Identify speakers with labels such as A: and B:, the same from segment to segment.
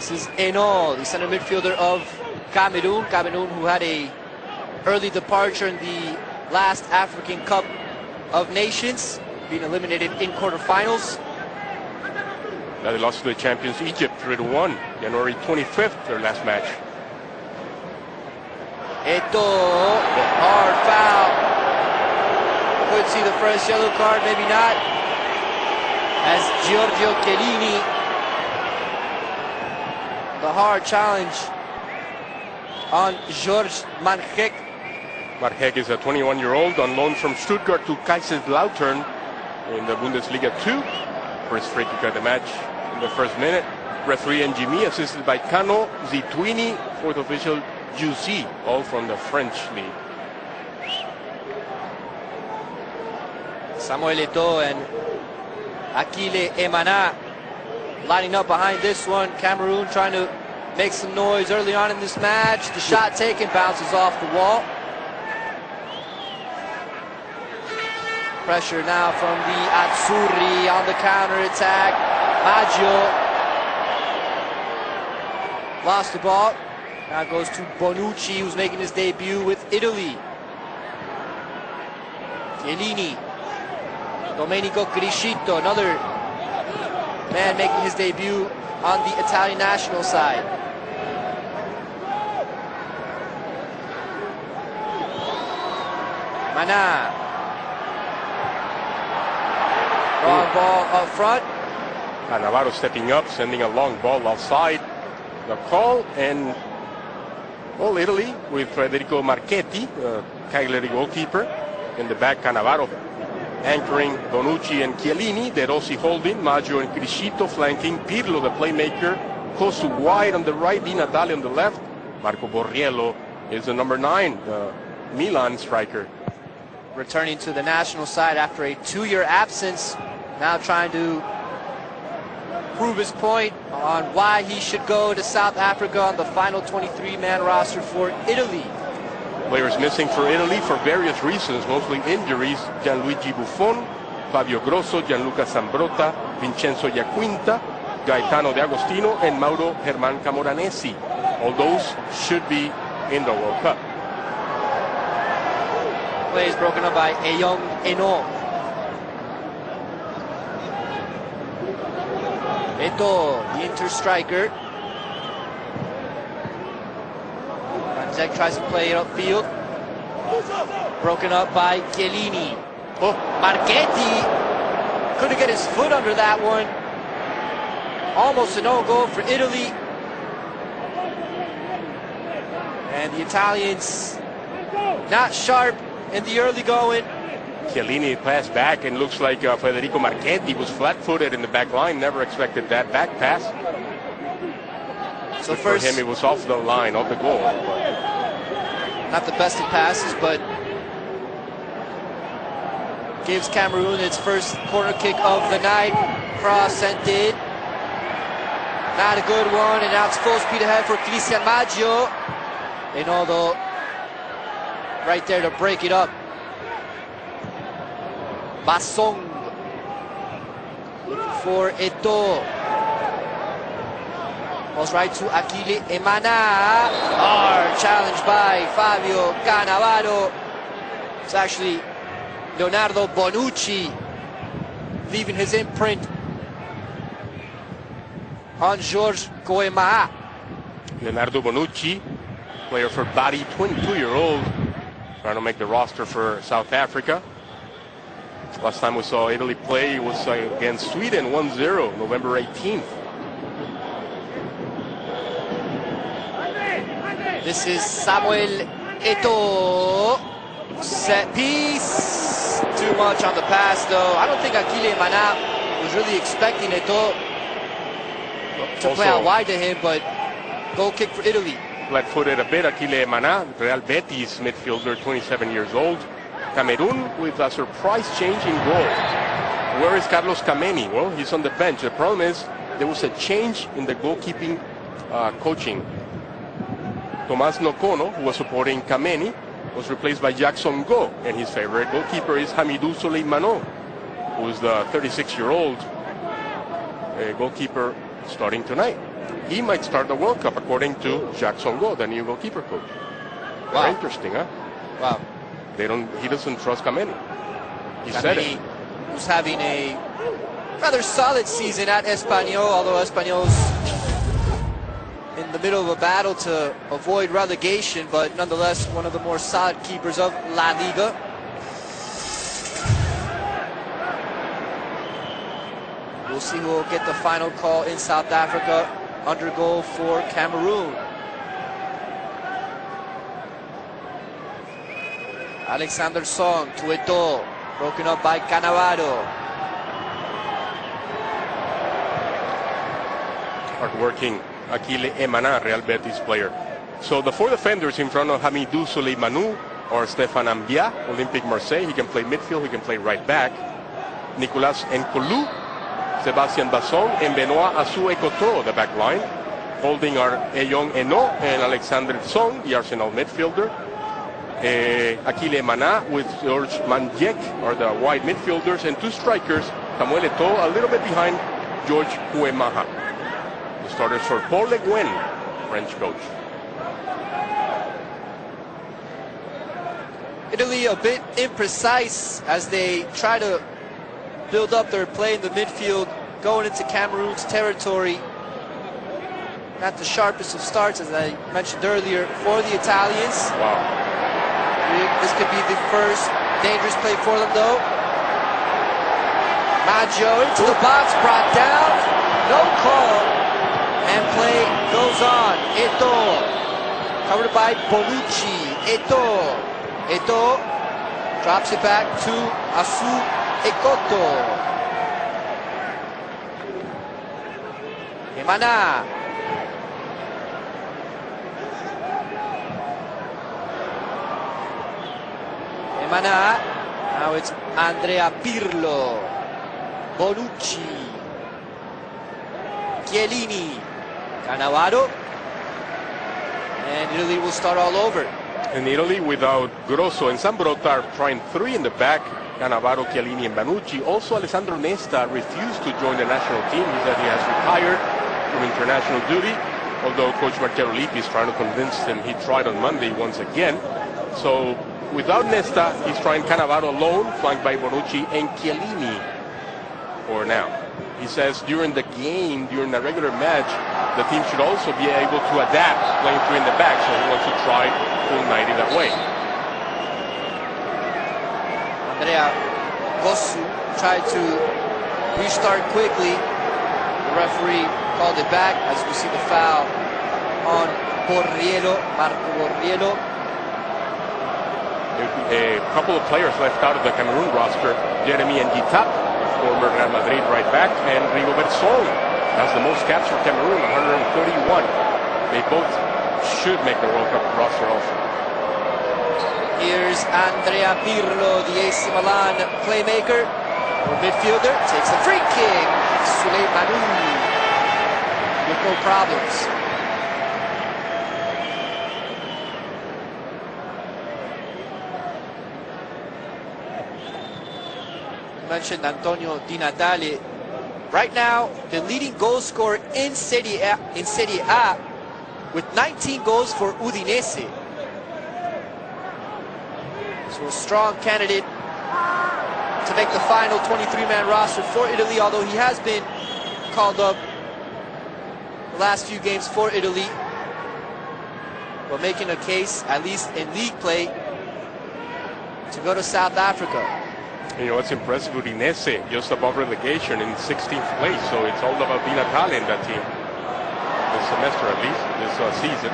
A: This is Eno, the center midfielder of Cameroon. Cameroon, who had a early departure in the last African Cup of Nations, being eliminated in quarterfinals.
B: Now they lost to the champions Egypt 3-1, January 25th, their last match.
A: Eto, hard foul. Could see the first yellow card, maybe not. As Giorgio Chiellini, the hard challenge on Georges Marchek.
B: Marchek is a 21-year-old on loan from Stuttgart to Kaiserslautern in the Bundesliga 2. First free kick of the match in the first minute. Referee Njimi, assisted by Kano, Zitwini, fourth official Juicy, all from the French league.
A: Samuel Eto'o and Akile Emana lining up behind this one. Cameroon trying to make some noise early on in this match. The shot taken bounces off the wall. Pressure now from the Azzurri on the counter-attack. Maggio lost the ball. Now goes to Bonucci, who's making his debut with Italy. Chiellini. Domenico Criscito, another man making his debut on the Italian national side. Mana. Long ball up front.
B: Navarro stepping up, sending a long ball offside. The call, and well, Italy with Federico Marchetti, Cagliari goalkeeper. In the back, Cannavaro anchoring Bonucci and Chiellini. De Rossi holding, Maggio and Criscito flanking. Pirlo, the playmaker, Kosu wide on the right, Di Natale on the left. Marco Borriello is the number 9, the Milan striker.
A: Returning to the national side after a 2-year absence, now trying to prove his point on why he should go to South Africa on the final 23-man roster for Italy.
B: Players missing for Italy for various reasons, mostly injuries. Gianluigi Buffon, Fabio Grosso, Gianluca Zambrotta, Vincenzo Giaquinta, Gaetano De Agostino, and Mauro Herman Camoranesi. All those should be in the World Cup.
A: Play is broken up by a young Eno. Eto'o, the Inter striker. Zek tries to play it upfield. Broken up by Chiellini. Oh, Marchetti couldn't get his foot under that one. Almost an own goal for Italy. And the Italians not sharp in the early going.
B: Chiellini passed back, and looks like Federico Marchetti was flat-footed in the back line. Never expected that back pass.
A: So
B: for him, it was off the line, off the goal.
A: Not the best of passes, but gives Cameroon its first corner kick of the night. Cross sent in. Not a good one, and now it's full speed ahead for Christian Maggio. Ronaldo right there to break it up. Bassong for Eto'o. Goes right to Akile Emana. Hard challenge by Fabio Cannavaro. It's actually Leonardo Bonucci leaving his imprint on Georges Goema.
B: Leonardo Bonucci, player for Bari, 22-year-old, trying to make the roster for South Africa. Last time we saw Italy play was against Sweden, 1-0, November 18th.
A: This is Samuel Eto'o. Set piece. Too much on the pass, though. I don't think Akile Emana was really expecting Eto'o to play out wide to him, but goal kick for Italy.
B: Flat-footed a bit, Akile Emana, Real Betis midfielder, 27 years old. Cameroon with a surprise change in goal. Where is Carlos Kameni? Well, he's on the bench. The problem is there was a change in the goalkeeping coaching. Tomás Nokono, who was supporting Kameni, was replaced by Jackson Go, and his favorite goalkeeper is Hamidou Souleymano, who is the 36-year-old goalkeeper starting tonight. he might start the World Cup, according to Jacques Songo, the new goalkeeper coach.
A: Wow.
B: Very interesting, huh?
A: Wow.
B: He doesn't trust Kameni. He said it.
A: Who's having a rather solid season at Espanyol, although Espanyol's in the middle of a battle to avoid relegation, but nonetheless one of the more solid keepers of La Liga. We'll see who will get the final call in South Africa. Under goal for Cameroon. Alexander Song to Eto'o, broken up by Cannavaro.
B: Hard-working Akile Emana, Real Betis player. So the four defenders in front of Hamidou Souleymane or Stéphane Ambia, Olympique Marseille. He can play midfield, he can play right back. Nicolas Nkolu, Sebastian Basson, and Benoit Assou-Ekotto, the back line. Holding are Eyong Eno and Alexander Song, the Arsenal midfielder. Akile Emana with George Mandiek are the wide midfielders, and two strikers, Samuel Eto'o a little bit behind George Huemaha. The starters for Paul Le Guen, French coach.
A: Italy a bit imprecise as they try to build up their play in the midfield, going into Cameroon's territory. Not the sharpest of starts, as I mentioned earlier, for the Italians.
B: Wow.
A: This could be the first dangerous play for them, though. Maggio into the box, brought down, no call, and play goes on. Eto'o, covered by Bonucci. Eto'o drops it back to Assou-Ekotto. Emana. Emana. Now it's Andrea Pirlo. Bonucci. Chiellini. Cannavaro. And Italy will start all over.
B: In Italy, without Grosso and Zambrotta, are trying three in the back. Cannavaro, Chiellini, and Bonucci. Also, Alessandro Nesta refused to join the national team. He said he has retired from international duty. Although Coach Marcello Lippi is trying to convince him, he tried on Monday once again. So, without Nesta, he's trying Cannavaro alone, flanked by Bonucci and Chiellini for now. He says during the game, during the regular match, the team should also be able to adapt, playing three in the back, so he wants to try full 90 that way.
A: Andrea Gossu tried to restart quickly. The referee called it back, as we see the foul on Borriello, Marco Borriello.
B: A couple of players left out of the Cameroon roster, Jeremy Ngita, former Real Madrid right back, and Rigobert Song has the most caps for Cameroon, 131. They both should make the World Cup roster also.
A: Here's Andrea Pirlo, the AC Milan playmaker, or midfielder, takes a free kick. Souleymane with no problems. Mentioned Antonio Di Natale. Right now, the leading goal scorer in Serie A with 19 goals for Udinese. So a strong candidate to make the final 23-man roster for Italy, although he has been called up the last few games for Italy, but making a case, at least in league play, to go to South Africa.
B: You know, it's impressive, Udinese, just above relegation in 16th place, so it's all about Di Natale in that team. This semester at least, this season.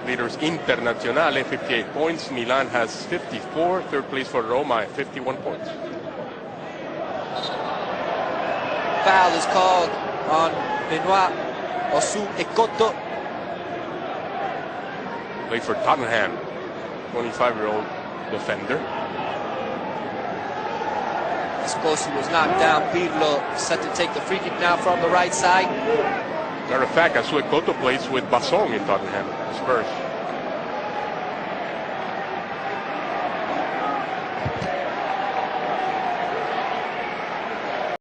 B: Leaders Internazionale, 58 points. Milan has 54. Third place for Roma at 51 points.
A: Foul is called on Benoit Assou-Ekotto.
B: Played for Tottenham, 25-year-old defender.
A: Esposi was knocked down. Pirlo set to take the free kick now from the right side.
B: Matter of fact, Assou-Ekotto plays with Basson in Tottenham, Spurs.